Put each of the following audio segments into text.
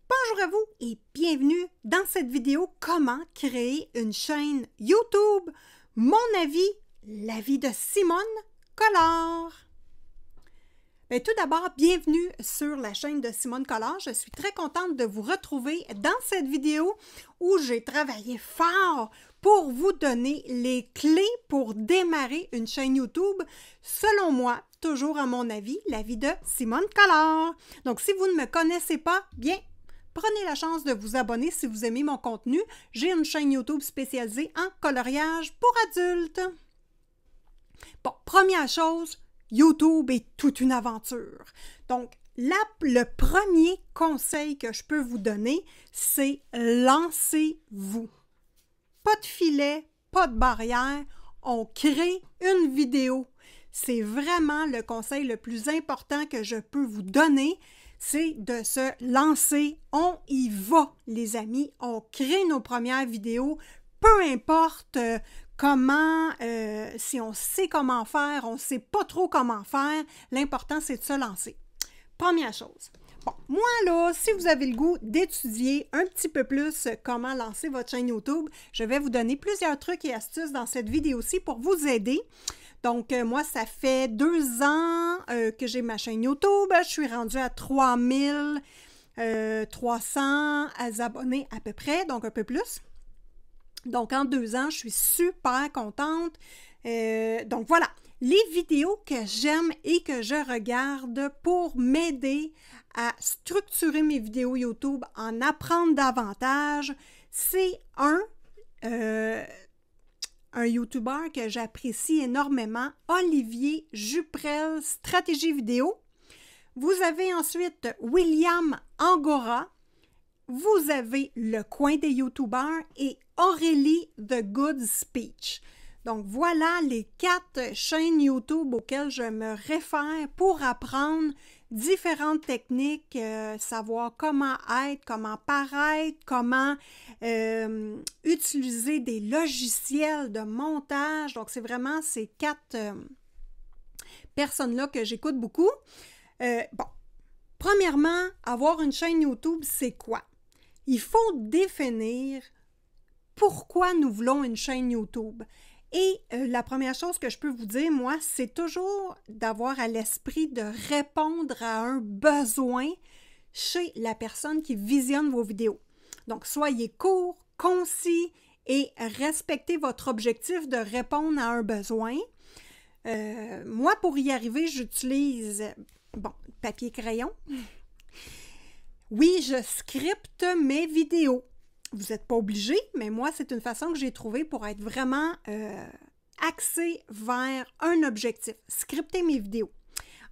Bonjour à vous et bienvenue dans cette vidéo comment créer une chaîne YouTube. Mon avis, l'avis de Simone Collard. Tout d'abord, bienvenue sur la chaîne de Simone Collard. Je suis très contente de vous retrouver dans cette vidéo où j'ai travaillé fort pour vous donner les clés pour démarrer une chaîne YouTube, selon moi, toujours à mon avis, l'avis de Simone Collard. Donc, si vous ne me connaissez pas, bien, prenez la chance de vous abonner si vous aimez mon contenu. J'ai une chaîne YouTube spécialisée en coloriage pour adultes. Bon, première chose, YouTube est toute une aventure. Donc, le premier conseil que je peux vous donner, c'est lancez-vous. Pas de filet, pas de barrière, on crée une vidéo. C'est vraiment le conseil le plus important que je peux vous donner, c'est de se lancer. On y va, les amis. On crée nos premières vidéos, peu importe comment, si on sait comment faire, on ne sait pas trop comment faire, l'important c'est de se lancer. Première chose. Bon, moi là, si vous avez le goût d'étudier un petit peu plus comment lancer votre chaîne YouTube, je vais vous donner plusieurs trucs et astuces dans cette vidéo-ci pour vous aider. Donc, moi, ça fait 2 ans que j'ai ma chaîne YouTube. Je suis rendue à 3300 abonnés à peu près, donc un peu plus. Donc, en 2 ans, je suis super contente. Donc, voilà, les vidéos que j'aime et que je regarde pour m'aider à structurer mes vidéos YouTube, en apprendre davantage, c'est un YouTuber que j'apprécie énormément, Olivier Juprel, Stratégie Vidéo. Vous avez ensuite William Angora. Vous avez Le Coin des YouTubers et Aurélie The Good Speech. Donc, voilà les 4 chaînes YouTube auxquelles je me réfère pour apprendre différentes techniques, savoir comment être, comment paraître, comment utiliser des logiciels de montage. Donc, c'est vraiment ces 4 personnes-là que j'écoute beaucoup. Bon, premièrement, avoir une chaîne YouTube, c'est quoi? Il faut définir pourquoi nous voulons une chaîne YouTube. Et la première chose que je peux vous dire, moi, c'est toujours d'avoir à l'esprit de répondre à un besoin chez la personne qui visionne vos vidéos. Donc, soyez court, concis et respectez votre objectif de répondre à un besoin. Moi, pour y arriver, j'utilise, papier-crayon. Oui, je scripte mes vidéos. Vous n'êtes pas obligé, mais moi, c'est une façon que j'ai trouvée pour être vraiment axée vers un objectif. Scripter mes vidéos.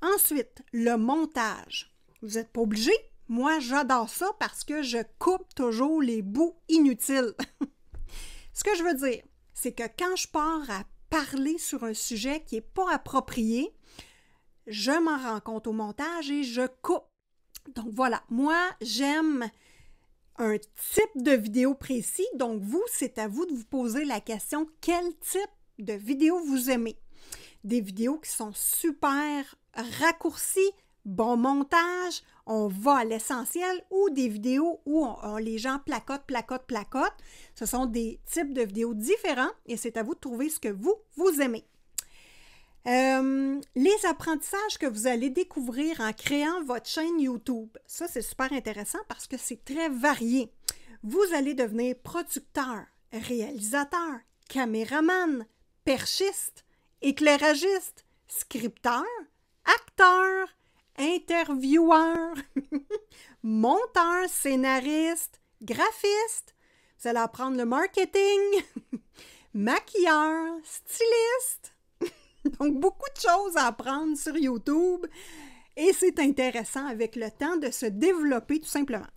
Ensuite, le montage. Vous n'êtes pas obligé. Moi, j'adore ça parce que je coupe toujours les bouts inutiles. Ce que je veux dire, c'est que quand je pars à parler sur un sujet qui n'est pas approprié, je m'en rends compte au montage et je coupe. Donc voilà, moi, j'aime un type de vidéo précis. Donc vous, c'est à vous de vous poser la question, quel type de vidéo vous aimez? Des vidéos qui sont super raccourcies, bon montage, on va à l'essentiel, ou des vidéos où les gens placotent. Ce sont des types de vidéos différents et c'est à vous de trouver ce que vous aimez. Les apprentissages que vous allez découvrir en créant votre chaîne YouTube, ça c'est super intéressant parce que c'est très varié. Vous allez devenir producteur, réalisateur, caméraman, perchiste, éclairagiste, scripteur, acteur, intervieweur, monteur, scénariste, graphiste. Vous allez apprendre le marketing, maquilleur, styliste. Donc, beaucoup de choses à apprendre sur YouTube et c'est intéressant avec le temps de se développer tout simplement.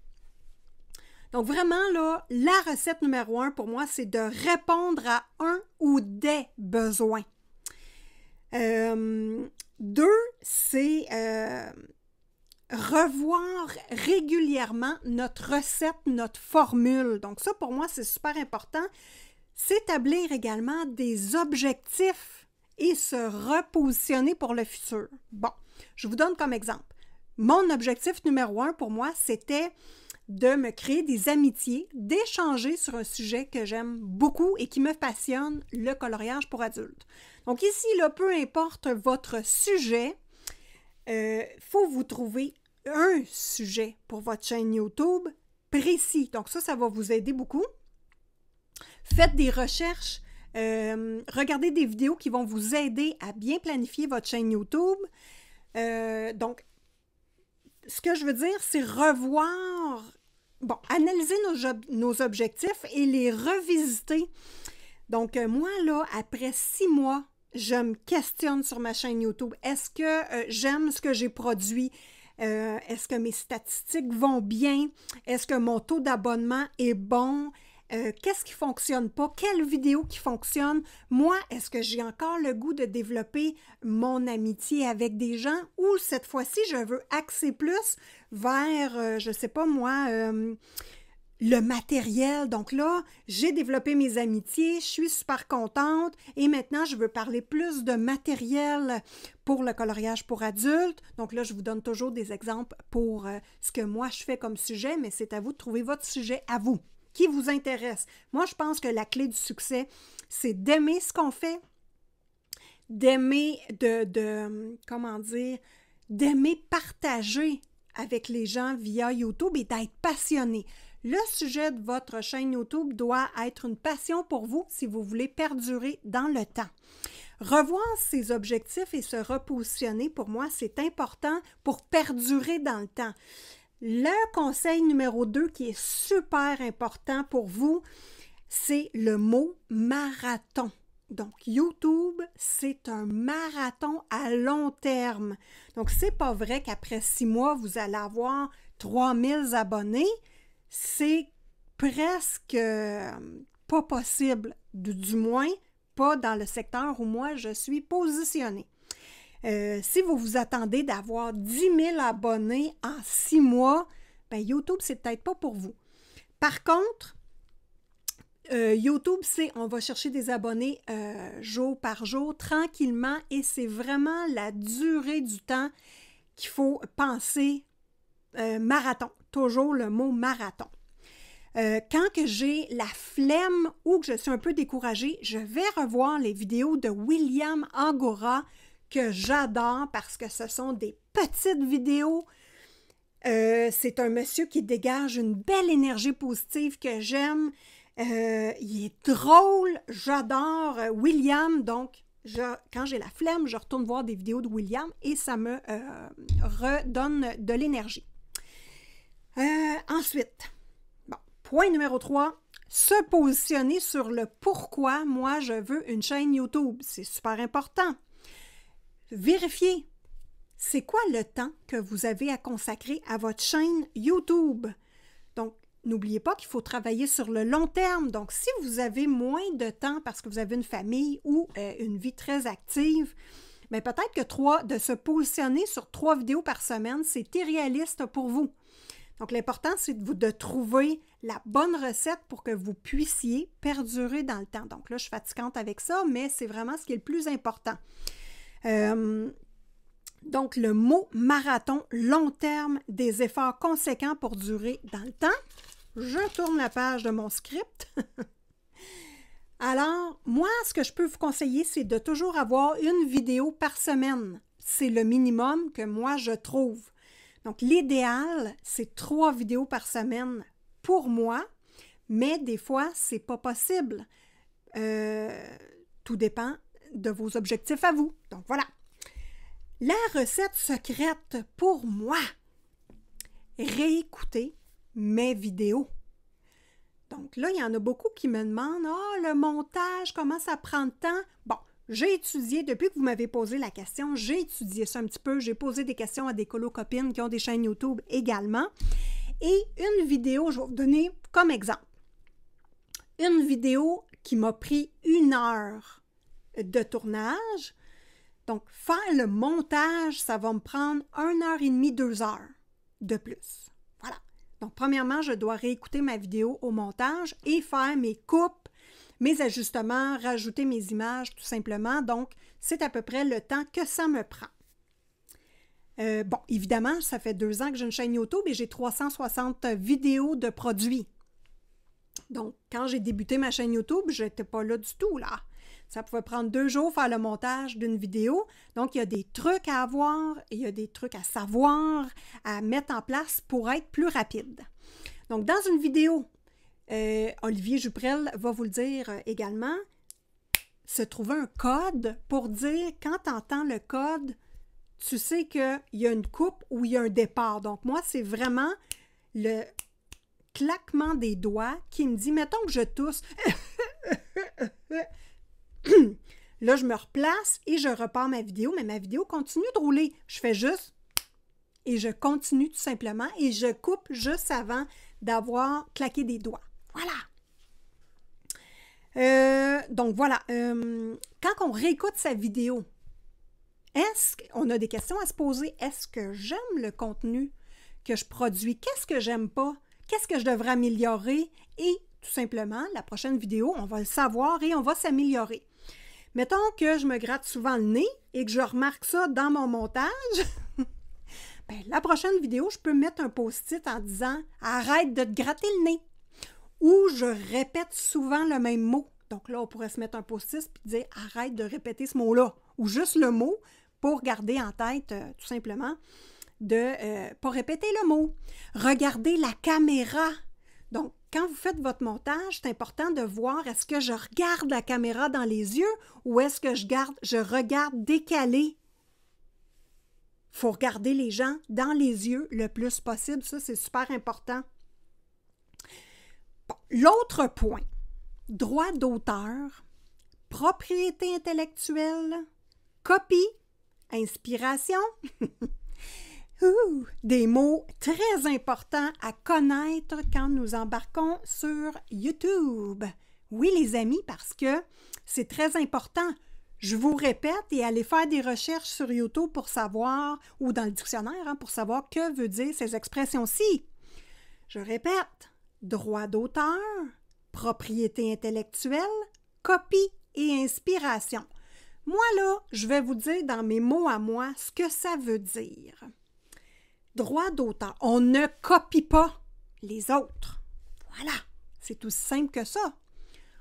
Donc, vraiment, là, la recette numéro 1 pour moi, c'est de répondre à un ou des besoins. 2, c'est revoir régulièrement notre recette, notre formule. Donc, ça, pour moi, c'est super important. S'établir également des objectifs et se repositionner pour le futur. Bon, je vous donne comme exemple. Mon objectif numéro 1 pour moi, c'était de me créer des amitiés, d'échanger sur un sujet que j'aime beaucoup et qui me passionne, le coloriage pour adultes. Donc ici, là, peu importe votre sujet, faut vous trouver un sujet pour votre chaîne YouTube précis. Donc ça va vous aider beaucoup. Faites des recherches, regardez des vidéos qui vont vous aider à bien planifier votre chaîne YouTube. Donc, ce que je veux dire, c'est revoir, analyser nos objectifs et les revisiter. Donc, moi, là, après 6 mois, je me questionne sur ma chaîne YouTube. Est-ce que j'aime ce que j'ai produit? Est-ce que mes statistiques vont bien? Est-ce que mon taux d'abonnement est bon? Qu'est-ce qui ne fonctionne pas? Quelle vidéo qui fonctionne? Moi, est-ce que j'ai encore le goût de développer mon amitié avec des gens ou cette fois-ci, je veux axer plus vers, je ne sais pas moi, le matériel. Donc là, j'ai développé mes amitiés, je suis super contente et maintenant, je veux parler plus de matériel pour le coloriage pour adultes. Donc là, je vous donne toujours des exemples pour ce que moi, je fais comme sujet, mais c'est à vous de trouver votre sujet à vous, qui vous intéresse. Moi, je pense que la clé du succès, c'est d'aimer ce qu'on fait, d'aimer d'aimer partager avec les gens via YouTube et d'être passionné. Le sujet de votre chaîne YouTube doit être une passion pour vous si vous voulez perdurer dans le temps. Revoir ses objectifs et se repositionner, pour moi, c'est important pour perdurer dans le temps. Le conseil numéro 2 qui est super important pour vous, c'est le mot marathon. Donc, YouTube, c'est un marathon à long terme. Donc, c'est pas vrai qu'après 6 mois, vous allez avoir 3000 abonnés. C'est presque pas possible, du moins pas dans le secteur où moi je suis positionnée. Si vous vous attendez d'avoir 10 000 abonnés en 6 mois, bien YouTube, c'est peut-être pas pour vous. Par contre, YouTube, on va chercher des abonnés jour par jour, tranquillement, et c'est vraiment la durée du temps qu'il faut penser marathon. Toujours le mot marathon. Quand que j'ai la flemme ou que je suis un peu découragée, je vais revoir les vidéos de William Angora que j'adore parce que ce sont des petites vidéos. C'est un monsieur qui dégage une belle énergie positive que j'aime. Il est drôle, j'adore William, donc quand j'ai la flemme, je retourne voir des vidéos de William et ça me redonne de l'énergie. Ensuite, point numéro 3, se positionner sur le pourquoi moi je veux une chaîne YouTube. C'est super important. Vérifiez, c'est quoi le temps que vous avez à consacrer à votre chaîne YouTube. Donc, n'oubliez pas qu'il faut travailler sur le long terme. Donc, si vous avez moins de temps parce que vous avez une famille ou une vie très active, bien peut-être que de se positionner sur 3 vidéos par semaine, c'est irréaliste pour vous. Donc, l'important, c'est de trouver la bonne recette pour que vous puissiez perdurer dans le temps. Donc là, je suis fatigante avec ça, mais c'est vraiment ce qui est le plus important. Donc, le mot marathon, long terme, des efforts conséquents pour durer dans le temps. Je tourne la page de mon script. Alors, moi, ce que je peux vous conseiller, c'est de toujours avoir une vidéo par semaine. C'est le minimum que moi, je trouve. Donc, l'idéal, c'est 3 vidéos par semaine pour moi, mais des fois, c'est pas possible. Tout dépend de vos objectifs à vous. Donc, voilà. La recette secrète pour moi, réécouter mes vidéos. Donc là, il y en a beaucoup qui me demandent « Ah, le montage, comment ça prend de temps? » Bon, j'ai étudié, depuis que vous m'avez posé la question, j'ai étudié ça un petit peu. J'ai posé des questions à des colo-copines qui ont des chaînes YouTube également. Et une vidéo, je vais vous donner comme exemple. Une vidéo qui m'a pris 1 heure de tournage. Donc, faire le montage, ça va me prendre 1h30, 2 heures de plus. Voilà. Donc, premièrement, je dois réécouter ma vidéo au montage et faire mes coupes, mes ajustements, rajouter mes images, tout simplement. Donc, c'est à peu près le temps que ça me prend. Bon, évidemment, ça fait 2 ans que j'ai une chaîne YouTube et j'ai 360 vidéos de produits. Donc, quand j'ai débuté ma chaîne YouTube, je n'étais pas là du tout, là. Ça pouvait prendre 2 jours faire le montage d'une vidéo. Donc, il y a des trucs à avoir, il y a des trucs à savoir, à mettre en place pour être plus rapide. Donc, dans une vidéo, Olivier Juprel va vous le dire également, se trouver un code pour dire, quand tu entends le code, tu sais qu'il y a une coupe ou il y a un départ. Donc, moi, c'est vraiment le claquement des doigts qui me dit, mettons que je tousse. Là, je me replace et je repars ma vidéo, mais ma vidéo continue de rouler. Je fais juste et je continue tout simplement et je coupe juste avant d'avoir claqué des doigts. Voilà! Donc, voilà. Quand on réécoute sa vidéo, est-ce qu'on a des questions à se poser? Est-ce que j'aime le contenu que je produis? Qu'est-ce que j'aime pas? Qu'est-ce que je devrais améliorer? Et tout simplement, la prochaine vidéo, on va le savoir et on va s'améliorer. Mettons que je me gratte souvent le nez et que je remarque ça dans mon montage. Bien, la prochaine vidéo, je peux mettre un post-it en disant « Arrête de te gratter le nez ». Ou je répète souvent le même mot. Donc là, on pourrait se mettre un post-it et dire « Arrête de répéter ce mot-là ». Ou juste le mot pour garder en tête, tout simplement, de ne pas répéter le mot. Regardez la caméra. Donc, quand vous faites votre montage, c'est important de voir est-ce que je regarde la caméra dans les yeux ou est-ce que je regarde décalé. Il faut regarder les gens dans les yeux le plus possible. Ça, c'est super important. Bon, l'autre point, droit d'auteur, propriété intellectuelle, copie, inspiration. Des mots très importants à connaître quand nous embarquons sur YouTube. Oui, les amis, parce que c'est très important. Je vous répète, et allez faire des recherches sur YouTube pour savoir, ou dans le dictionnaire, pour savoir que veut dire ces expressions-ci. Je répète, droit d'auteur, propriété intellectuelle, copie et inspiration. Moi, là, je vais vous dire dans mes mots à moi ce que ça veut dire. Droit d'auteur, on ne copie pas les autres. Voilà, c'est aussi simple que ça.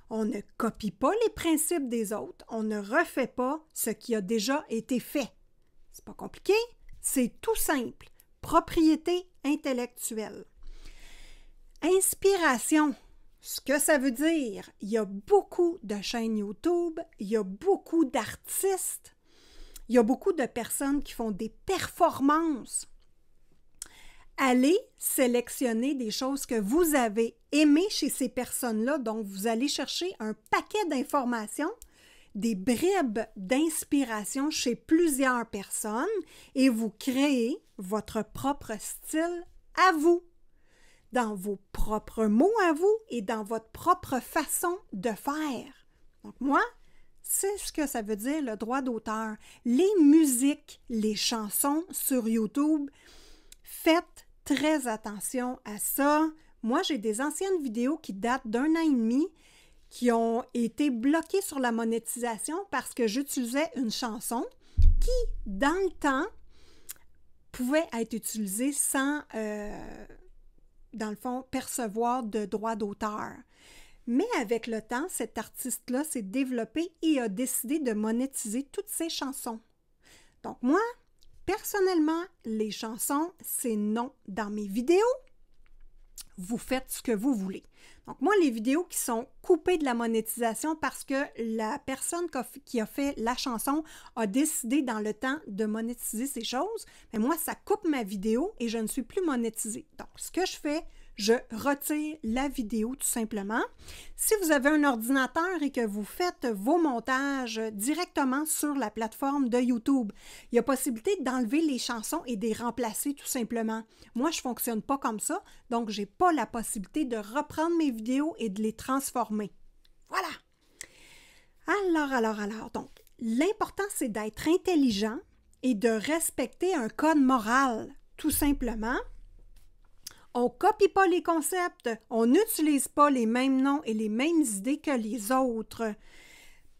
On ne copie pas les principes des autres, on ne refait pas ce qui a déjà été fait. C'est pas compliqué, c'est tout simple. Propriété intellectuelle. Inspiration, ce que ça veut dire, il y a beaucoup de chaînes YouTube, il y a beaucoup d'artistes, il y a beaucoup de personnes qui font des performances. Allez sélectionner des choses que vous avez aimées chez ces personnes-là. Donc, vous allez chercher un paquet d'informations, des bribes d'inspiration chez plusieurs personnes et vous créez votre propre style à vous, dans vos propres mots à vous et dans votre propre façon de faire. Donc, moi, c'est ce que ça veut dire le droit d'auteur. Les musiques, les chansons sur YouTube, faites très attention à ça. Moi, j'ai des anciennes vidéos qui datent d'1 an et demi qui ont été bloquées sur la monétisation parce que j'utilisais une chanson qui, dans le temps, pouvait être utilisée sans, dans le fond, percevoir de droit d'auteur. Mais avec le temps, cet artiste-là s'est développé et a décidé de monétiser toutes ses chansons. Donc moi, personnellement, les chansons, c'est non dans mes vidéos. Vous faites ce que vous voulez. Donc moi, les vidéos qui sont coupées de la monétisation parce que la personne qui a fait la chanson a décidé dans le temps de monétiser ces choses, mais moi, ça coupe ma vidéo et je ne suis plus monétisée. Donc, ce que je fais, je retire la vidéo tout simplement. Si vous avez un ordinateur et que vous faites vos montages directement sur la plateforme de YouTube, il y a possibilité d'enlever les chansons et de les remplacer tout simplement. Moi, je ne fonctionne pas comme ça, donc je n'ai pas la possibilité de reprendre mes vidéos et de les transformer. Voilà! Alors, donc, l'important, c'est d'être intelligent et de respecter un code moral, tout simplement. On ne copie pas les concepts, on n'utilise pas les mêmes noms et les mêmes idées que les autres.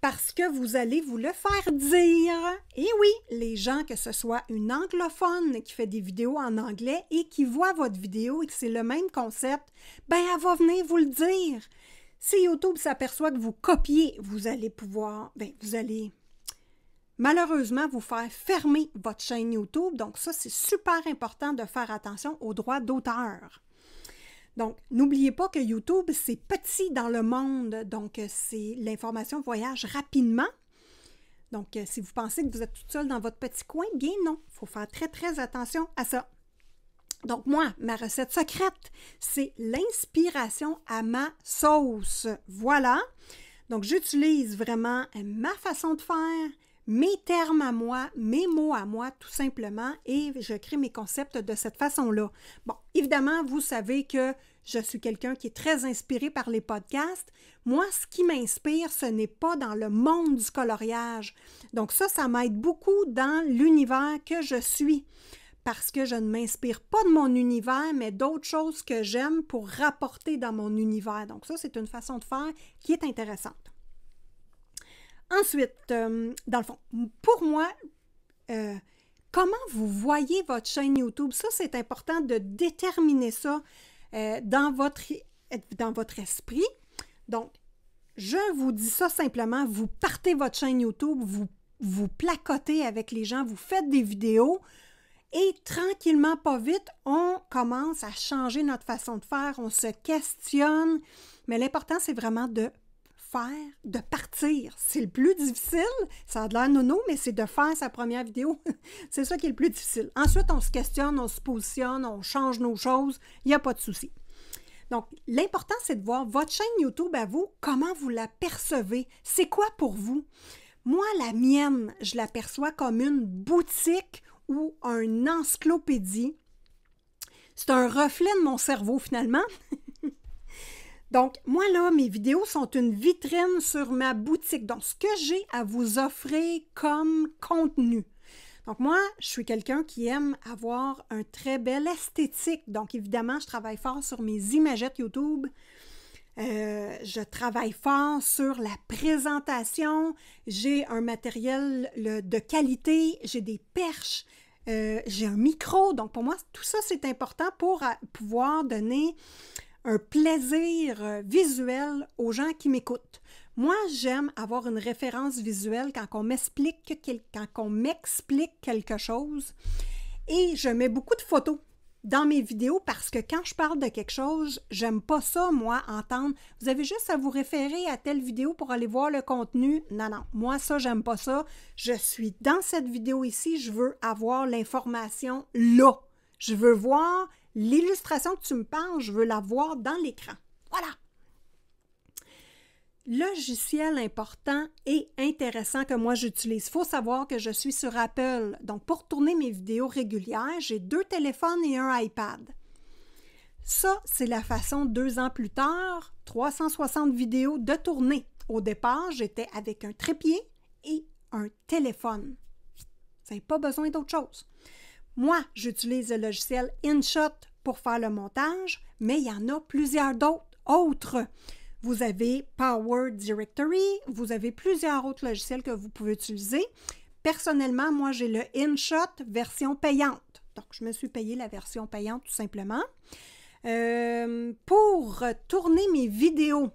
parce que vous allez vous le faire dire. Et oui, les gens, que ce soit une anglophone qui fait des vidéos en anglais et qui voit votre vidéo et que c'est le même concept, ben elle va venir vous le dire. Si YouTube s'aperçoit que vous copiez, vous allez malheureusement vous faire fermer votre chaîne YouTube. Donc ça, c'est super important de faire attention aux droits d'auteur. Donc, n'oubliez pas que YouTube, c'est petit dans le monde, donc l'information voyage rapidement. Donc, si vous pensez que vous êtes toute seule dans votre petit coin, bien non, il faut faire très, très attention à ça. Donc, moi, ma recette secrète, c'est l'inspiration à ma sauce. Voilà. Donc, j'utilise vraiment ma façon de faire, mes termes à moi, mes mots à moi, tout simplement, et je crée mes concepts de cette façon-là. Bon, évidemment, vous savez que je suis quelqu'un qui est très inspiré par les podcasts. Moi, ce qui m'inspire, ce n'est pas dans le monde du coloriage. Donc ça m'aide beaucoup dans l'univers que je suis, parce que je ne m'inspire pas de mon univers, mais d'autres choses que j'aime pour rapporter dans mon univers. Donc ça, c'est une façon de faire qui est intéressante. Ensuite, dans le fond, pour moi, comment vous voyez votre chaîne YouTube? Ça, c'est important de déterminer ça dans votre esprit. Donc, je vous dis ça simplement, vous partez votre chaîne YouTube, vous placotez avec les gens, vous faites des vidéos et tranquillement, pas vite, on commence à changer notre façon de faire, on se questionne, mais l'important, c'est vraiment de partir. C'est le plus difficile, ça a de l'air nono, mais c'est de faire sa première vidéo. C'est ça qui est le plus difficile. Ensuite, on se questionne, on se positionne, on change nos choses, il n'y a pas de souci. Donc, l'important, c'est de voir votre chaîne YouTube à vous, comment vous la percevez. C'est quoi pour vous? Moi, la mienne, je la perçois comme une boutique ou une encyclopédie. C'est un reflet de mon cerveau, finalement. Donc, moi, là, mes vidéos sont une vitrine sur ma boutique. Donc, ce que j'ai à vous offrir comme contenu. Donc, moi, je suis quelqu'un qui aime avoir un très bel esthétique. Donc, évidemment, je travaille fort sur mes imagettes YouTube. Je travaille fort sur la présentation. J'ai un matériel de qualité. J'ai des perches. J'ai un micro. Donc, pour moi, tout ça, c'est important pour pouvoir donner un plaisir visuel aux gens qui m'écoutent. Moi, j'aime avoir une référence visuelle quand on m'explique quelque chose. Et je mets beaucoup de photos dans mes vidéos parce que quand je parle de quelque chose, j'aime pas ça, moi, entendre « Vous avez juste à vous référer à telle vidéo pour aller voir le contenu. » Non, non, moi, ça, j'aime pas ça. Je suis dans cette vidéo ici, je veux avoir l'information là. Je veux voir l'illustration que tu me parles, je veux la voir dans l'écran. Voilà! Logiciel important et intéressant que moi j'utilise. Il faut savoir que je suis sur Apple. Donc, pour tourner mes vidéos régulières, j'ai 2 téléphones et un iPad. Ça, c'est la façon 2 ans plus tard, 360 vidéos de tourner. Au départ, j'étais avec un trépied et un téléphone. Vous n'avez pas besoin d'autre chose. Moi, j'utilise le logiciel InShot pour faire le montage, mais il y en a plusieurs autres. Vous avez Power Directory, vous avez plusieurs autres logiciels que vous pouvez utiliser. Personnellement, moi, j'ai le InShot version payante. Donc, je me suis payé la version payante tout simplement. Pour tourner mes vidéos,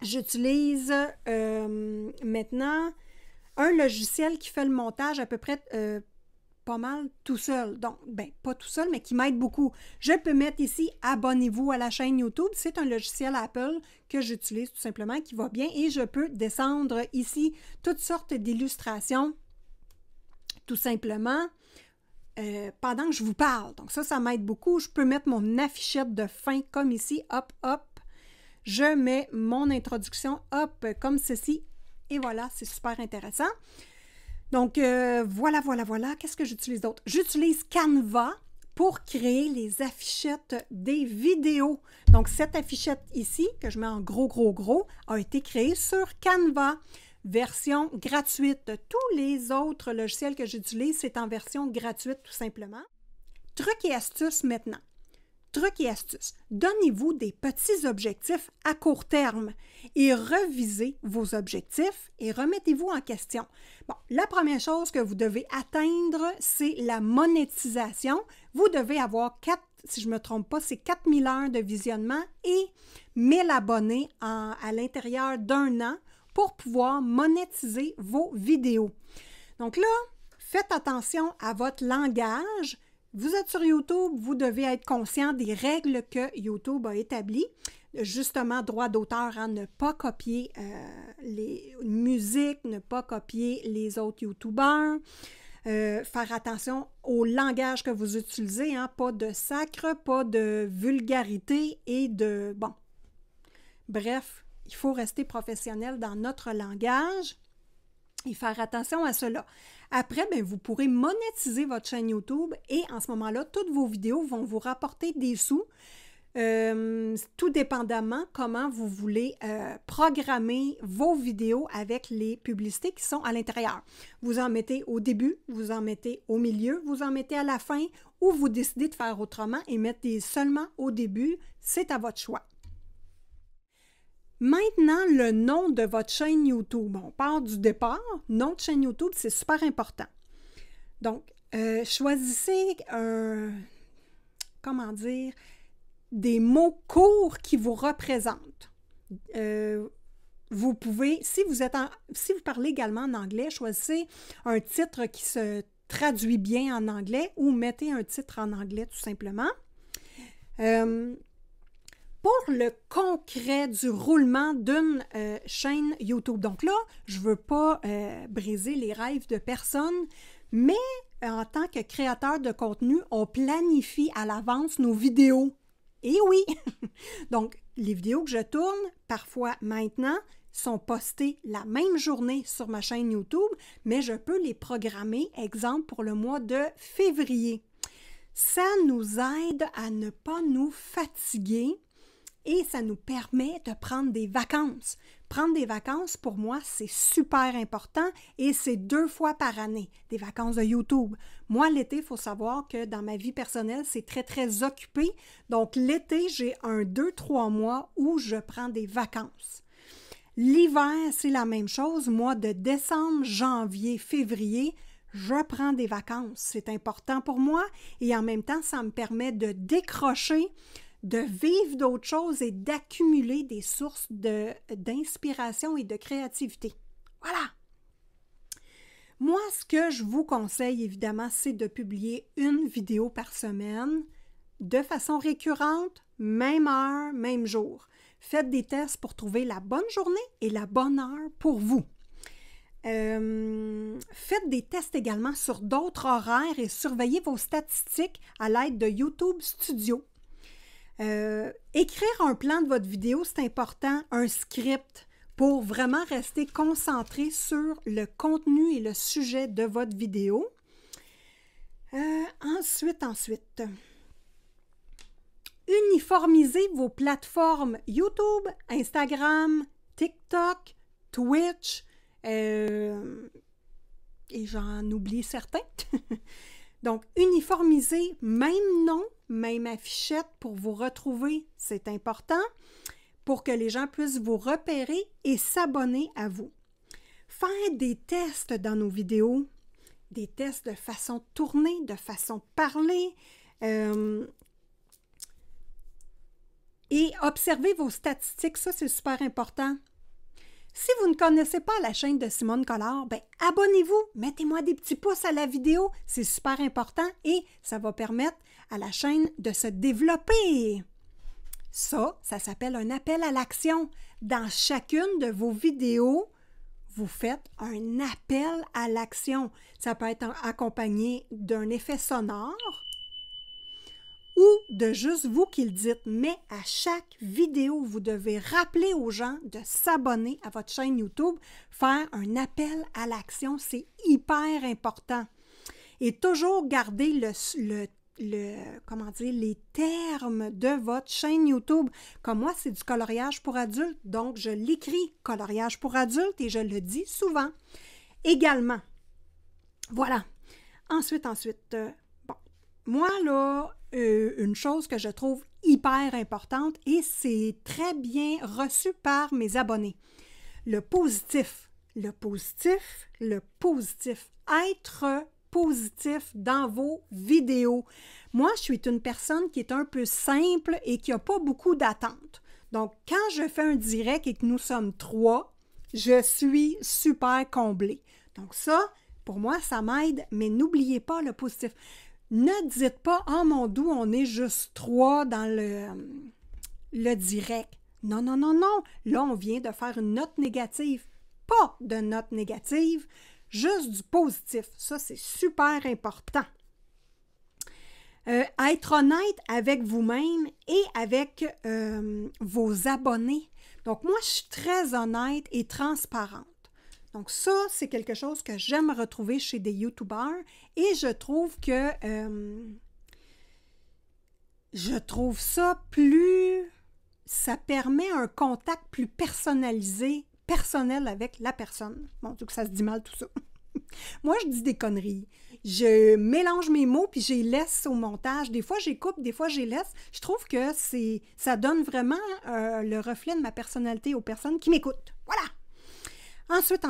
j'utilise maintenant un logiciel qui fait le montage à peu près pas mal tout seul. Donc, pas tout seul, mais qui m'aide beaucoup. Je peux mettre ici « Abonnez-vous à la chaîne YouTube ». C'est un logiciel Apple que j'utilise tout simplement, qui va bien. Et je peux descendre ici toutes sortes d'illustrations, tout simplement, pendant que je vous parle. Donc ça m'aide beaucoup. Je peux mettre mon affichette de fin comme ici. Hop, hop. Je mets mon introduction, hop, comme ceci. Et voilà, c'est super intéressant. Donc, voilà. Qu'est-ce que j'utilise d'autre? J'utilise Canva pour créer les affichettes des vidéos. Donc, cette affichette ici, que je mets en gros, a été créée sur Canva, version gratuite. Tous les autres logiciels que j'utilise, c'est en version gratuite, tout simplement. Trucs et astuces maintenant. trucs et astuces. Donnez-vous des petits objectifs à court terme et revisez vos objectifs et remettez-vous en question. Bon, la première chose que vous devez atteindre, c'est la monétisation. Vous devez avoir si je ne me trompe pas, c'est 4000 heures de visionnement et 1000 abonnés à l'intérieur d'un an pour pouvoir monétiser vos vidéos. Donc là, faites attention à votre langage. Vous êtes sur YouTube, vous devez être conscient des règles que YouTube a établies. Justement, droit d'auteur, hein, ne pas copier les musiques, ne pas copier les autres YouTubeurs. Faire attention au langage que vous utilisez, hein, pas de sacre, pas de vulgarité et de... Bon, bref, il faut rester professionnel dans notre langage et faire attention à cela. Après, bien, vous pourrez monétiser votre chaîne YouTube et en ce moment-là, toutes vos vidéos vont vous rapporter des sous. Tout dépendamment comment vous voulez programmer vos vidéos avec les publicités qui sont à l'intérieur. Vous en mettez au début, vous en mettez au milieu, vous en mettez à la fin ou vous décidez de faire autrement et mettez seulement au début, c'est à votre choix. Maintenant, le nom de votre chaîne YouTube. On part du départ. Nom de chaîne YouTube, c'est super important. Donc, choisissez des mots courts qui vous représentent. Vous pouvez, si vous parlez également en anglais, choisissez un titre qui se traduit bien en anglais ou mettez un titre en anglais tout simplement. Pour le concret du roulement d'une chaîne YouTube. Donc là, je ne veux pas briser les rêves de personne, mais en tant que créateur de contenu, on planifie à l'avance nos vidéos. Et oui! Donc, les vidéos que je tourne, parfois maintenant, sont postées la même journée sur ma chaîne YouTube, mais je peux les programmer, exemple, pour le mois de février. Ça nous aide à ne pas nous fatiguer et ça nous permet de prendre des vacances. Prendre des vacances, pour moi, c'est super important et c'est 2 fois par année, des vacances de YouTube. Moi, l'été, il faut savoir que dans ma vie personnelle, c'est très, très occupé. Donc, l'été, j'ai 2-3 mois où je prends des vacances. L'hiver, c'est la même chose. Mois de décembre, janvier, février, je prends des vacances. C'est important pour moi et en même temps, ça me permet de décrocher, de vivre d'autres choses et d'accumuler des sources d'inspiration et de créativité. Voilà! Moi, ce que je vous conseille, évidemment, c'est de publier une vidéo par semaine de façon récurrente, même heure, même jour. Faites des tests pour trouver la bonne journée et la bonne heure pour vous. Faites des tests également sur d'autres horaires et surveillez vos statistiques à l'aide de YouTube Studio. Écrire un plan de votre vidéo, c'est important, un script pour vraiment rester concentré sur le contenu et le sujet de votre vidéo. Ensuite, uniformisez vos plateformes YouTube, Instagram, TikTok, Twitch, et j'en oublie certains. Donc, uniformisez même nom, même affichette pour vous retrouver, c'est important, pour que les gens puissent vous repérer et s'abonner à vous. Faire des tests dans nos vidéos, des tests de façon tournée, de façon parlée, et observez vos statistiques, ça c'est super important. Si vous ne connaissez pas la chaîne de Simone Collard, bien, abonnez-vous, mettez-moi des petits pouces à la vidéo, c'est super important et ça va permettre à la chaîne de se développer. Ça s'appelle un appel à l'action. Dans chacune de vos vidéos, vous faites un appel à l'action. Ça peut être accompagné d'un effet sonore ou de juste vous qui le dites, mais à chaque vidéo, vous devez rappeler aux gens de s'abonner à votre chaîne YouTube, faire un appel à l'action, c'est hyper important. Et toujours garder les termes de votre chaîne YouTube. Comme moi, c'est du coloriage pour adultes, donc je l'écris coloriage pour adultes et je le dis souvent. Également, voilà. Ensuite, bon, moi là, une chose que je trouve hyper importante et c'est très bien reçu par mes abonnés. Le positif, le positif, le positif. Être positif dans vos vidéos. Moi, je suis une personne qui est un peu simple et qui n'a pas beaucoup d'attentes. Donc, quand je fais un direct et que nous sommes 3, je suis super comblée. Donc ça, pour moi, ça m'aide, mais n'oubliez pas le positif. Ne dites pas « Ah, mon doux, on est juste 3 dans le direct. » Non, non, non, non. Là, on vient de faire une note négative. Pas de note négative, juste du positif. Ça, c'est super important. Être honnête avec vous-même et avec vos abonnés. Donc, moi, je suis très honnête et transparente. Donc, ça, c'est quelque chose que j'aime retrouver chez des YouTubeurs et je trouve que ça permet un contact plus personnalisé, personnel avec la personne. Bon, Dieu que ça se dit mal tout ça. Moi, je dis des conneries. Je mélange mes mots puis je les laisse au montage. Des fois, j'écoute, des fois, je les laisse. Je trouve que ça donne vraiment le reflet de ma personnalité aux personnes qui m'écoutent. Voilà! Ensuite,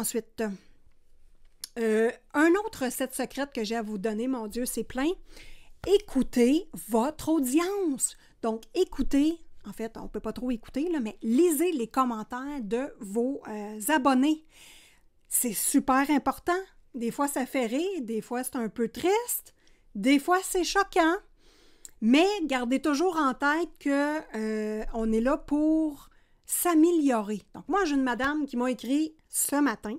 un autre recette secrète que j'ai à vous donner, mon Dieu, c'est plein. Écoutez votre audience. Donc, écoutez, en fait, on ne peut pas trop écouter, là, mais lisez les commentaires de vos abonnés. C'est super important. Des fois, ça fait rire, des fois, c'est un peu triste, des fois, c'est choquant. Mais gardez toujours en tête qu'on est là pour s'améliorer. Donc, moi, j'ai une madame qui m'a écrit ce matin,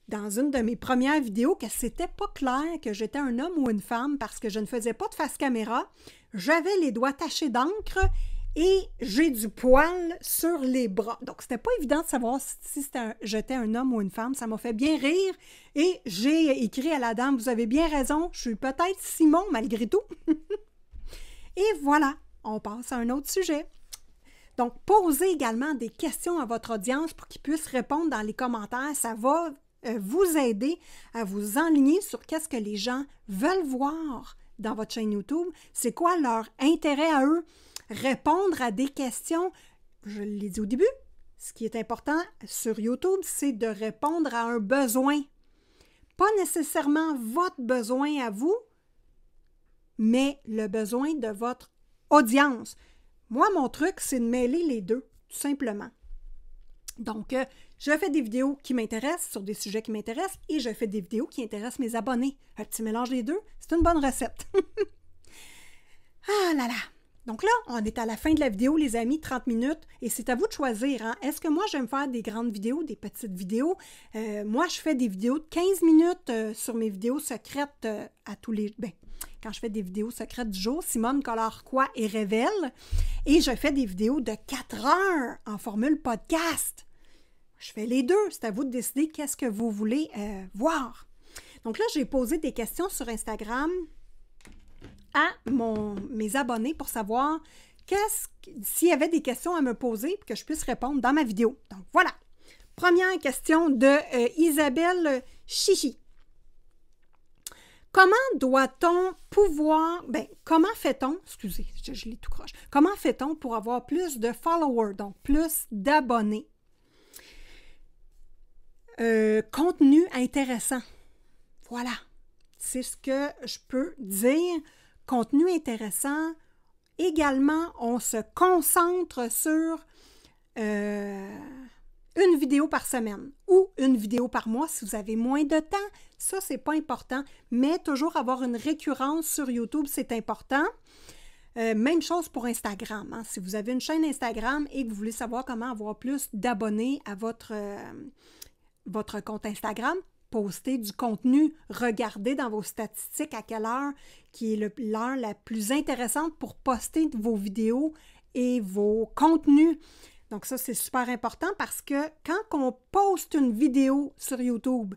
dans une de mes premières vidéos, que c'était pas clair que j'étais un homme ou une femme parce que je ne faisais pas de face caméra. J'avais les doigts tachés d'encre et j'ai du poil sur les bras. Donc, c'était pas évident de savoir si j'étais un homme ou une femme. Ça m'a fait bien rire et j'ai écrit à la dame, vous avez bien raison, je suis peut-être Simon malgré tout. Et voilà, on passe à un autre sujet. Donc, posez également des questions à votre audience pour qu'ils puissent répondre dans les commentaires. Ça va vous aider à vous enligner sur qu'est-ce que les gens veulent voir dans votre chaîne YouTube. C'est quoi leur intérêt à eux? Répondre à des questions. Je l'ai dit au début, ce qui est important sur YouTube, c'est de répondre à un besoin. Pas nécessairement votre besoin à vous, mais le besoin de votre audience. Moi, mon truc, c'est de mêler les deux, tout simplement. Donc, je fais des vidéos qui m'intéressent sur des sujets qui m'intéressent et je fais des vidéos qui intéressent mes abonnés. Un petit mélange des deux, c'est une bonne recette. Ah là là! Donc là, on est à la fin de la vidéo, les amis, 30 minutes, et c'est à vous de choisir. Hein? Est-ce que moi, j'aime faire des grandes vidéos, des petites vidéos? Moi, je fais des vidéos de 15 minutes sur mes vidéos secrètes à tous les... quand je fais des vidéos secrètes du jour, Simone colore quoi et révèle. Et je fais des vidéos de 4 heures en formule podcast. Je fais les deux. C'est à vous de décider qu'est-ce que vous voulez voir. Donc là, j'ai posé des questions sur Instagram à mes abonnés pour savoir s'il y avait des questions à me poser pour que je puisse répondre dans ma vidéo. Donc voilà. Première question de Isabelle Chichi. Comment doit-on pouvoir... comment fait-on... Excusez, je l'ai tout croche. Comment fait-on pour avoir plus de followers, donc plus d'abonnés? Contenu intéressant. Voilà. C'est ce que je peux dire. Contenu intéressant. Également, on se concentre sur une vidéo par semaine ou une vidéo par mois si vous avez moins de temps. Ça, c'est pas important, mais toujours avoir une récurrence sur YouTube, c'est important. Même chose pour Instagram. Hein. Si vous avez une chaîne Instagram et que vous voulez savoir comment avoir plus d'abonnés à votre compte Instagram, postez du contenu, regardez dans vos statistiques à quelle heure qui est l'heure la plus intéressante pour poster vos vidéos et vos contenus. Donc ça, c'est super important parce que quand on poste une vidéo sur YouTube,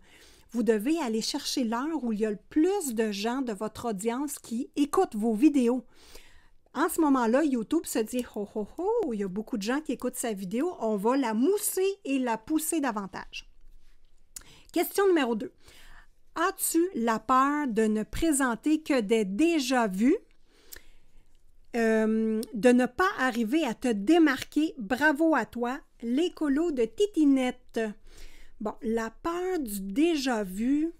vous devez aller chercher l'heure où il y a le plus de gens de votre audience qui écoutent vos vidéos. En ce moment-là, YouTube se dit « Oh, oh, oh, il y a beaucoup de gens qui écoutent sa vidéo, on va la mousser et la pousser davantage. » Question numéro 2. As-tu la peur de ne présenter que des déjà vus? de ne pas arriver à te démarquer. Bravo à toi, l'écolo de Titinette. Bon, la peur du déjà vu,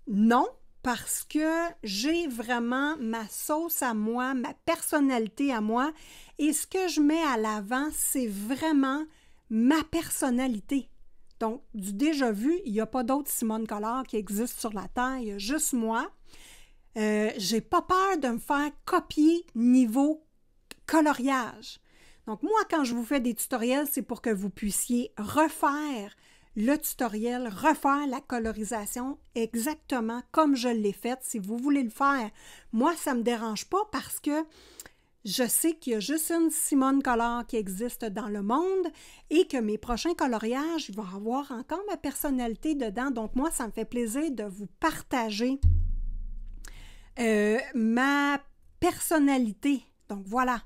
non, parce que j'ai vraiment ma sauce à moi, ma personnalité à moi, et ce que je mets à l'avant, c'est vraiment ma personnalité. Donc, du déjà vu, il n'y a pas d'autre Simone Collard qui existe sur la Terre, il y a juste moi. J'ai pas peur de me faire copier niveau coloriage. Donc, moi, quand je vous fais des tutoriels, c'est pour que vous puissiez refaire le tutoriel, refaire la colorisation exactement comme je l'ai faite. Si vous voulez le faire, moi, ça ne me dérange pas parce que je sais qu'il y a juste une Simone Collard qui existe dans le monde et que mes prochains coloriages, il va avoir encore ma personnalité dedans. Donc, moi, ça me fait plaisir de vous partager ma personnalité. Donc, voilà.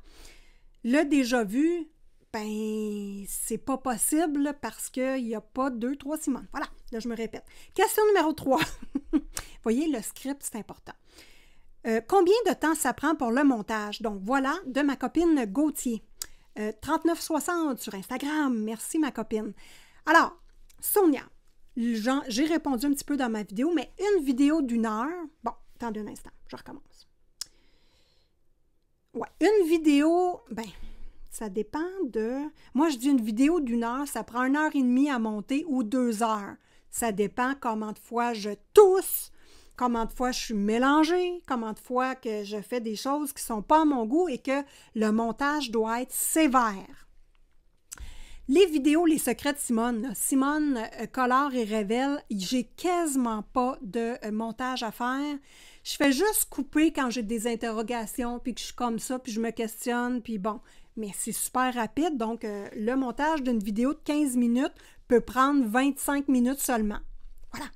Le déjà vu, ben, c'est pas possible parce qu'il n'y a pas 2, 3 Simone. Voilà, là, je me répète. Question numéro 3. Vous voyez, le script, c'est important. Combien de temps ça prend pour le montage? Donc, voilà, de ma copine Gauthier. 39,60 sur Instagram. Merci, ma copine. Alors, Sonia, j'ai répondu un petit peu dans ma vidéo, mais une vidéo d'1 heure... Bon, attendez un instant, je recommence. Ouais, une vidéo, ben, ça dépend de... Moi, je dis une vidéo d'1 heure, ça prend 1h30 à monter ou 2 heures. Ça dépend combien de fois je tousse, combien de fois je suis mélangée, combien de fois que je fais des choses qui ne sont pas à mon goût et que le montage doit être sévère. Les vidéos, les secrets de Simone, là, Simone Collard et révèle, j'ai quasiment pas de montage à faire. Je fais juste couper quand j'ai des interrogations, puis que je suis comme ça, puis je me questionne, puis bon. Mais c'est super rapide, donc le montage d'une vidéo de 15 minutes peut prendre 25 minutes seulement. Voilà.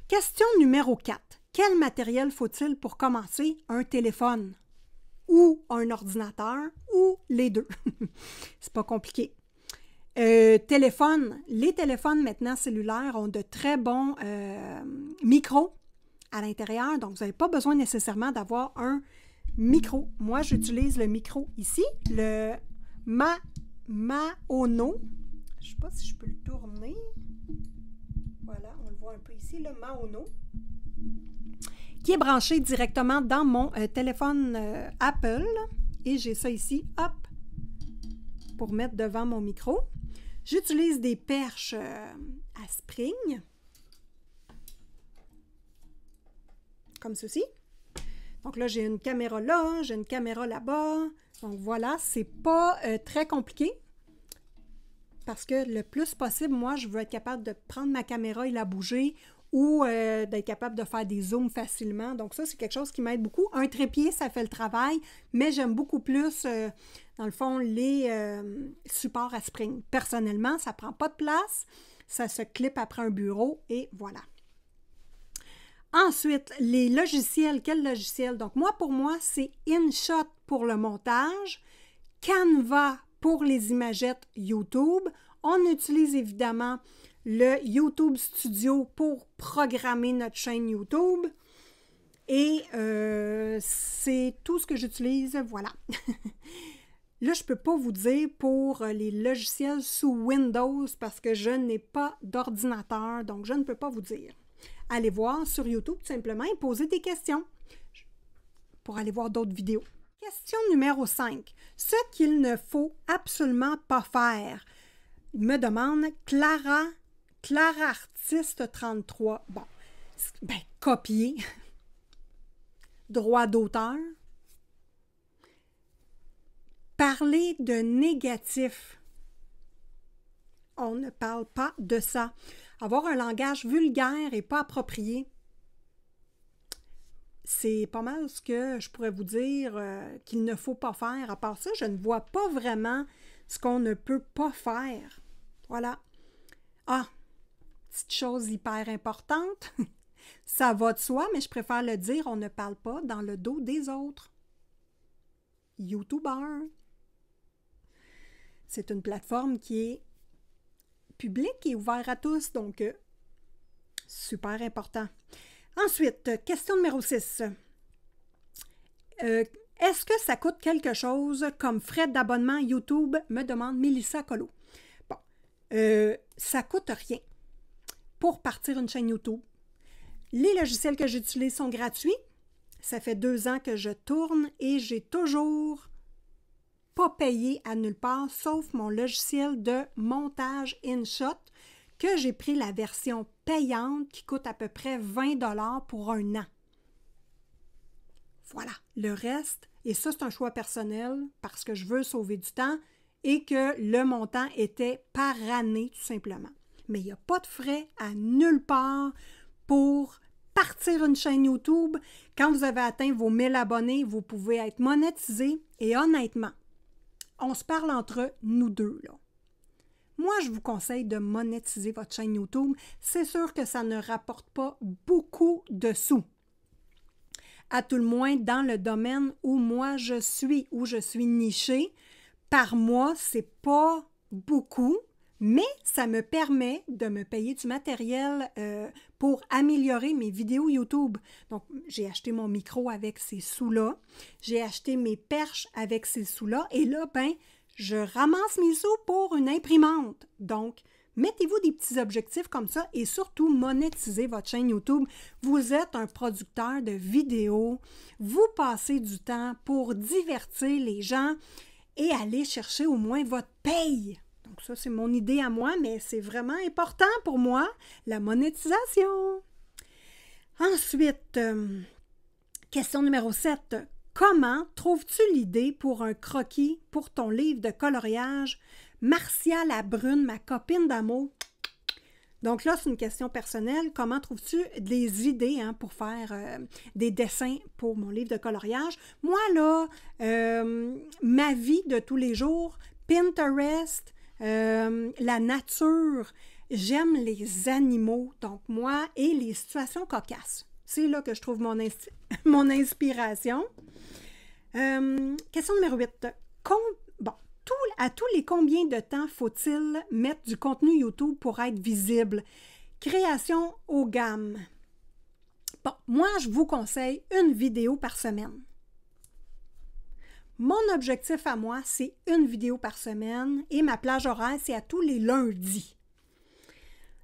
Question numéro 4. Quel matériel faut-il pour commencer? Un téléphone ou un ordinateur ou les deux. C'est pas compliqué. Téléphone. Les téléphones maintenant cellulaires ont de très bons micros à l'intérieur, donc vous n'avez pas besoin nécessairement d'avoir un micro. Moi, j'utilise le micro ici, le Maono. Je ne sais pas si je peux le tourner. Voilà, on le voit un peu ici, le Maono, qui est branché directement dans mon téléphone Apple. Et j'ai ça ici, hop, pour mettre devant mon micro. J'utilise des perches à spring, comme ceci. Donc là, j'ai une caméra là, j'ai une caméra là-bas. Donc voilà, c'est pas très compliqué. Parce que le plus possible, moi, je veux être capable de prendre ma caméra et la bouger ou d'être capable de faire des zooms facilement. Donc ça, c'est quelque chose qui m'aide beaucoup. Un trépied, ça fait le travail, mais j'aime beaucoup plus, dans le fond, les supports à spring. Personnellement, ça ne prend pas de place, ça se clip après un bureau et voilà. Ensuite, les logiciels. Quel logiciel? Donc moi, pour moi, c'est InShot pour le montage, Canva pour les imagettes YouTube. On utilise évidemment le YouTube Studio pour programmer notre chaîne YouTube. Et c'est tout ce que j'utilise, voilà. Là, je ne peux pas vous dire pour les logiciels sous Windows parce que je n'ai pas d'ordinateur, donc je ne peux pas vous dire. Allez voir sur YouTube tout simplement et poser des questions pour aller voir d'autres vidéos. Question numéro 5. Ce qu'il ne faut absolument pas faire. Me demande Clara Artiste 33. Bon, ben, copier. Droit d'auteur. Parler de négatif. On ne parle pas de ça. Avoir un langage vulgaire et pas approprié. C'est pas mal ce que je pourrais vous dire qu'il ne faut pas faire. À part ça, je ne vois pas vraiment ce qu'on ne peut pas faire. Voilà. Ah, petite chose hyper importante. Ça va de soi, mais je préfère le dire, on ne parle pas dans le dos des autres. YouTuber. C'est une plateforme qui est publique et ouverte à tous, donc super important. Ensuite, question numéro 6. Est-ce que ça coûte quelque chose comme frais d'abonnement YouTube, me demande Mélissa Collot. Bon, ça coûte rien pour partir une chaîne YouTube. Les logiciels que j'utilise sont gratuits. Ça fait 2 ans que je tourne et j'ai toujours pas payé à nulle part, sauf mon logiciel de montage InShot, que j'ai pris la version payante qui coûte à peu près 20 $ pour 1 an. Voilà, le reste, et ça c'est un choix personnel parce que je veux sauver du temps et que le montant était par année tout simplement. Mais il n'y a pas de frais à nulle part pour partir une chaîne YouTube. Quand vous avez atteint vos 1000 abonnés, vous pouvez être monétisé et honnêtement, on se parle entre nous deux là. Moi, je vous conseille de monétiser votre chaîne YouTube. C'est sûr que ça ne rapporte pas beaucoup de sous. À tout le moins dans le domaine où moi je suis nichée. Par mois, c'est pas beaucoup, mais ça me permet de me payer du matériel pour améliorer mes vidéos YouTube. Donc, j'ai acheté mon micro avec ces sous-là, j'ai acheté mes perches avec ces sous-là, et là, ben, je ramasse mes sous pour une imprimante. Donc, mettez-vous des petits objectifs comme ça et surtout monétisez votre chaîne YouTube. Vous êtes un producteur de vidéos, vous passez du temps pour divertir les gens et aller chercher au moins votre paye. Donc ça, c'est mon idée à moi, mais c'est vraiment important pour moi, la monétisation. Ensuite, question numéro 7. Comment trouves-tu l'idée pour un croquis pour ton livre de coloriage? Marcia Labrune, ma copine d'amour. Donc là, c'est une question personnelle. Comment trouves-tu des idées pour faire des dessins pour mon livre de coloriage? Moi, là, ma vie de tous les jours, Pinterest, la nature, j'aime les animaux, donc moi, et les situations cocasses. C'est là que je trouve mon inspiration. Question numéro 8. À tous les combien de temps faut-il mettre du contenu YouTube pour être visible? Création haut gamme. Bon, moi, je vous conseille une vidéo par semaine. Mon objectif à moi, c'est une vidéo par semaine et ma plage horaire, c'est à tous les lundis.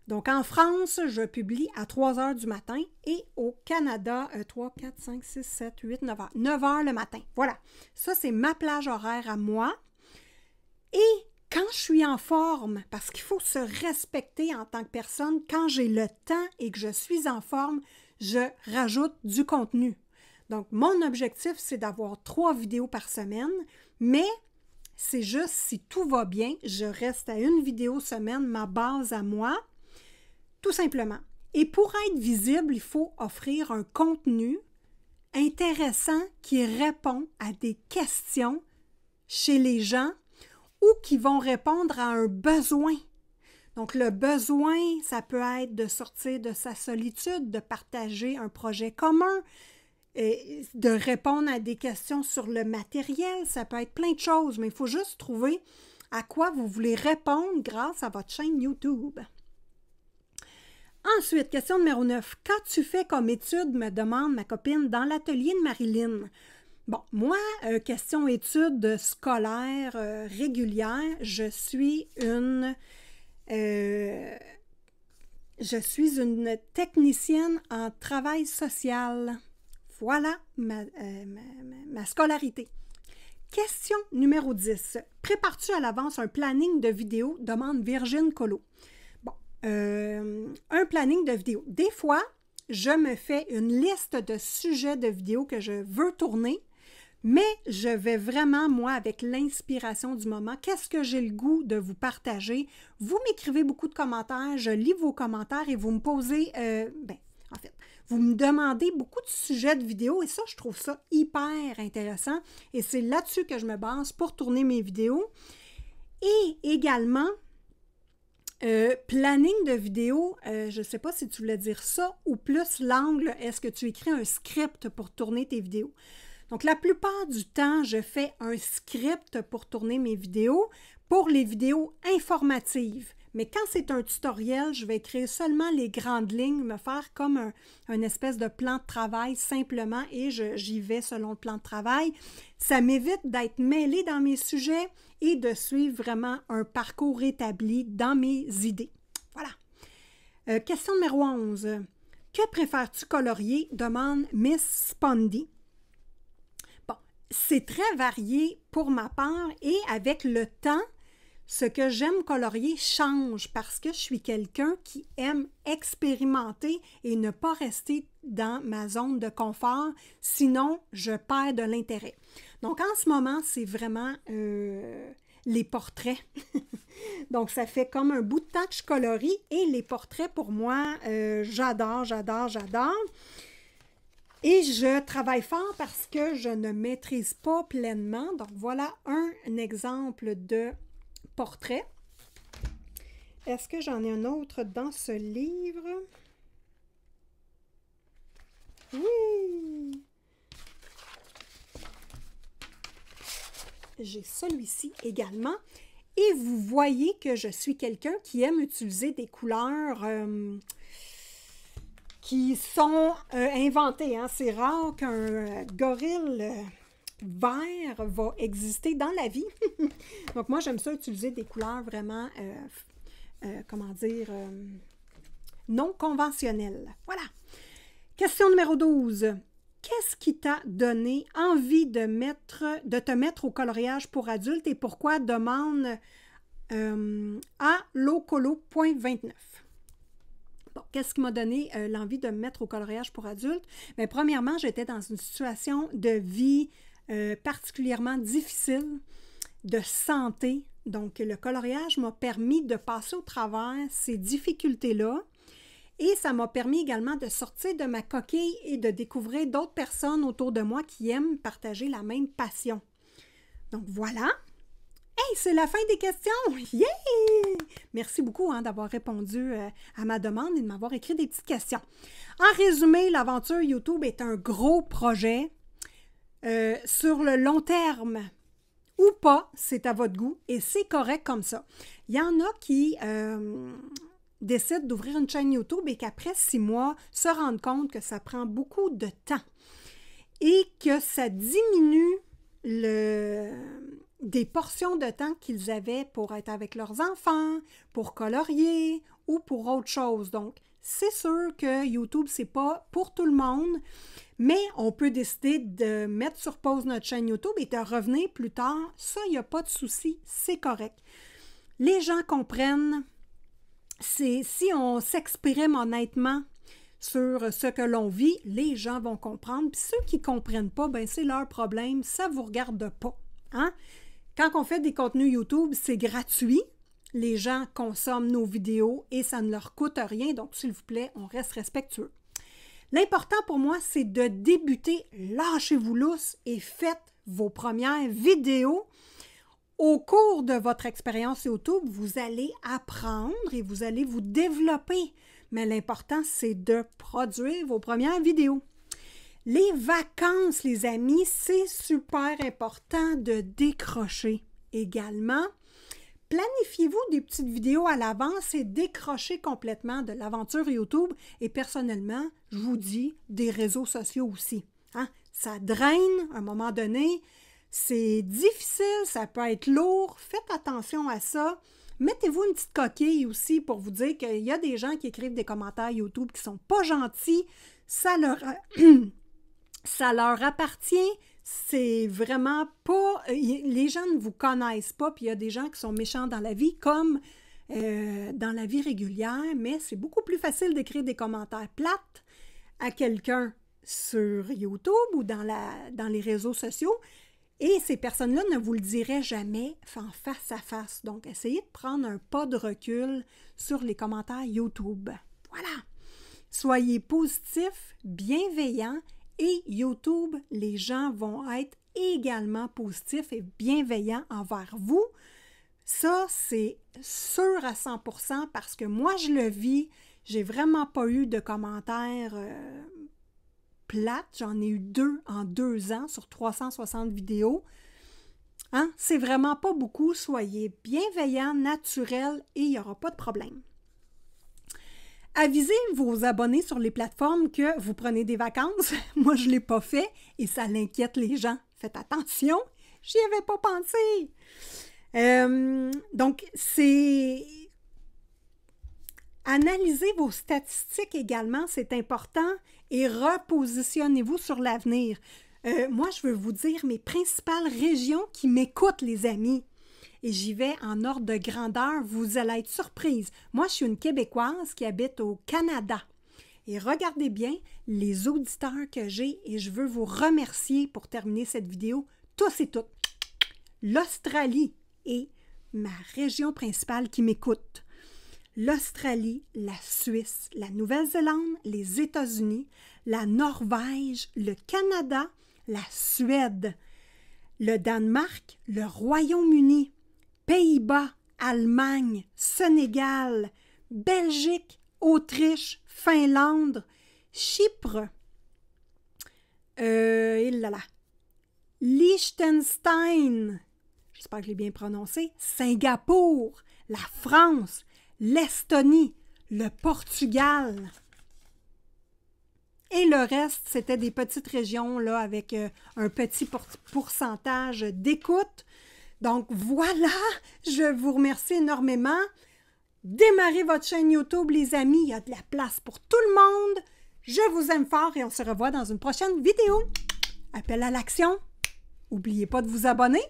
Donc, en France, je publie à 3 heures du matin et au Canada, 3, 4, 5, 6, 7, 8, 9 heures. 9 heures le matin. Voilà. Ça, c'est ma plage horaire à moi. Et quand je suis en forme, parce qu'il faut se respecter en tant que personne, quand j'ai le temps et que je suis en forme, je rajoute du contenu. Donc, mon objectif, c'est d'avoir 3 vidéos par semaine, mais c'est juste si tout va bien, je reste à une vidéo semaine, ma base à moi, tout simplement. Et pour être visible, il faut offrir un contenu intéressant qui répond à des questions chez les gens ou qui vont répondre à un besoin. Donc, le besoin, ça peut être de sortir de sa solitude, de partager un projet commun, de répondre à des questions sur le matériel, ça peut être plein de choses, mais il faut juste trouver à quoi vous voulez répondre grâce à votre chaîne YouTube. Ensuite, question numéro 9. Qu'as-tu fait comme étude, me demande ma copine, dans l'atelier de Marilyn? Bon, moi, question études scolaires régulières, je suis une technicienne en travail social. Voilà ma scolarité. Question numéro 10. Prépares-tu à l'avance un planning de vidéo? Demande Virginie Collot. Bon, un planning de vidéo. Des fois, je me fais une liste de sujets de vidéos que je veux tourner, mais je vais vraiment, moi, avec l'inspiration du moment. Qu'est-ce que j'ai le goût de vous partager? Vous m'écrivez beaucoup de commentaires, je lis vos commentaires et vous me posez, vous me demandez beaucoup de sujets de vidéos et ça, je trouve ça hyper intéressant et c'est là-dessus que je me base pour tourner mes vidéos. Et également, planning de vidéo, je ne sais pas si tu voulais dire ça ou plus l'angle, est-ce que tu écris un script pour tourner tes vidéos? Donc, la plupart du temps, je fais un script pour tourner mes vidéos pour les vidéos informatives. Mais quand c'est un tutoriel, je vais écrire seulement les grandes lignes, me faire comme un espèce de plan de travail simplement et j'y vais selon le plan de travail. Ça m'évite d'être mêlée dans mes sujets et de suivre vraiment un parcours établi dans mes idées. Voilà. Question numéro 11. Que préfères-tu colorier? Demande Miss Spondy. Bon, c'est très varié pour ma part et avec le temps, ce que j'aime colorier change parce que je suis quelqu'un qui aime expérimenter et ne pas rester dans ma zone de confort, sinon je perds de l'intérêt. Donc en ce moment, c'est vraiment les portraits. Donc ça fait comme un bout de temps que je colorie et les portraits pour moi, j'adore, j'adore, j'adore. Et je travaille fort parce que je ne maîtrise pas pleinement. Donc voilà un exemple de portrait. Est-ce que j'en ai un autre dans ce livre? Oui! J'ai celui-ci également. Et vous voyez que je suis quelqu'un qui aime utiliser des couleurs qui sont inventées. Hein? C'est rare qu'un gorille vert va exister dans la vie. Donc, moi, j'aime ça utiliser des couleurs vraiment, comment dire, non conventionnelles. Voilà. Question numéro 12. Qu'est-ce qui t'a donné envie de te mettre au coloriage pour adultes et pourquoi? Demande à locolo.29. Bon, qu'est-ce qui m'a donné l'envie de me mettre au coloriage pour adultes? Bien, premièrement, j'étais dans une situation de vie particulièrement difficile, de santé. Donc, le coloriage m'a permis de passer au travers ces difficultés-là. Et ça m'a permis également de sortir de ma coquille et de découvrir d'autres personnes autour de moi qui aiment partager la même passion. Donc voilà. Hey, c'est la fin des questions! Yeah! Merci beaucoup d'avoir répondu à ma demande et de m'avoir écrit des petites questions. En résumé, l'aventure YouTube est un gros projet. Sur le long terme ou pas, c'est à votre goût et c'est correct comme ça. Il y en a qui décident d'ouvrir une chaîne YouTube et qu'après 6 mois, se rendent compte que ça prend beaucoup de temps et que ça diminue des portions de temps qu'ils avaient pour être avec leurs enfants, pour colorier ou pour autre chose. Donc, c'est sûr que YouTube, c'est pas pour tout le monde, mais on peut décider de mettre sur pause notre chaîne YouTube et de revenir plus tard. Ça, il n'y a pas de souci, c'est correct. Les gens comprennent, si on s'exprime honnêtement sur ce que l'on vit, les gens vont comprendre. Puis ceux qui ne comprennent pas, ben c'est leur problème, ça ne vous regarde pas. Hein? Quand on fait des contenus YouTube, c'est gratuit. Les gens consomment nos vidéos et ça ne leur coûte rien. Donc, s'il vous plaît, on reste respectueux. L'important pour moi, c'est de débuter. Lâchez-vous lousse et faites vos premières vidéos. Au cours de votre expérience YouTube, vous allez apprendre et vous allez vous développer. Mais l'important, c'est de produire vos premières vidéos. Les vacances, les amis, c'est super important de décrocher également. Planifiez-vous des petites vidéos à l'avance et décrochez complètement de l'aventure YouTube. Et personnellement, je vous dis, des réseaux sociaux aussi. Hein? Ça draine à un moment donné. C'est difficile, ça peut être lourd. Faites attention à ça. Mettez-vous une petite coquille aussi pour vous dire qu'il y a des gens qui écrivent des commentaires YouTube qui ne sont pas gentils. Ça leur appartient. C'est vraiment pas... Les gens ne vous connaissent pas, puis il y a des gens qui sont méchants dans la vie comme dans la vie régulière, mais c'est beaucoup plus facile d'écrire des commentaires plates à quelqu'un sur YouTube ou dans les réseaux sociaux. Et ces personnes-là ne vous le diraient jamais en face à face. Donc, essayez de prendre un pas de recul sur les commentaires YouTube. Voilà. Soyez positifs, bienveillants et YouTube, les gens vont être également positifs et bienveillants envers vous. Ça, c'est sûr à 100% parce que moi, je le vis. J'ai vraiment pas eu de commentaires plates. J'en ai eu 2 en 2 ans sur 360 vidéos. Hein? C'est vraiment pas beaucoup. Soyez bienveillants, naturels et il n'y aura pas de problème. Avisez vos abonnés sur les plateformes que vous prenez des vacances. Moi, je ne l'ai pas fait et ça l'inquiète les gens. Faites attention, j'y avais pas pensé. Donc, c'est... Analysez vos statistiques également, c'est important, et repositionnez-vous sur l'avenir. Moi, je veux vous dire mes principales régions qui m'écoutent, les amis. Et j'y vais en ordre de grandeur, vous allez être surprise. Moi, je suis une Québécoise qui habite au Canada. Et regardez bien les auditeurs que j'ai et je veux vous remercier pour terminer cette vidéo, tous et toutes. L'Australie est ma région principale qui m'écoute. L'Australie, la Suisse, la Nouvelle-Zélande, les États-Unis, la Norvège, le Canada, la Suède, le Danemark, le Royaume-Uni, Pays-Bas, Allemagne, Sénégal, Belgique, Autriche, Finlande, Chypre, Liechtenstein, j'espère que je l'ai bien prononcé, Singapour, la France, l'Estonie, le Portugal. Et le reste, c'était des petites régions là, avec un petit pourcentage d'écoute. Donc voilà, je vous remercie énormément. Démarrez votre chaîne YouTube, les amis. Il y a de la place pour tout le monde. Je vous aime fort et on se revoit dans une prochaine vidéo. Appel à l'action. N'oubliez pas de vous abonner.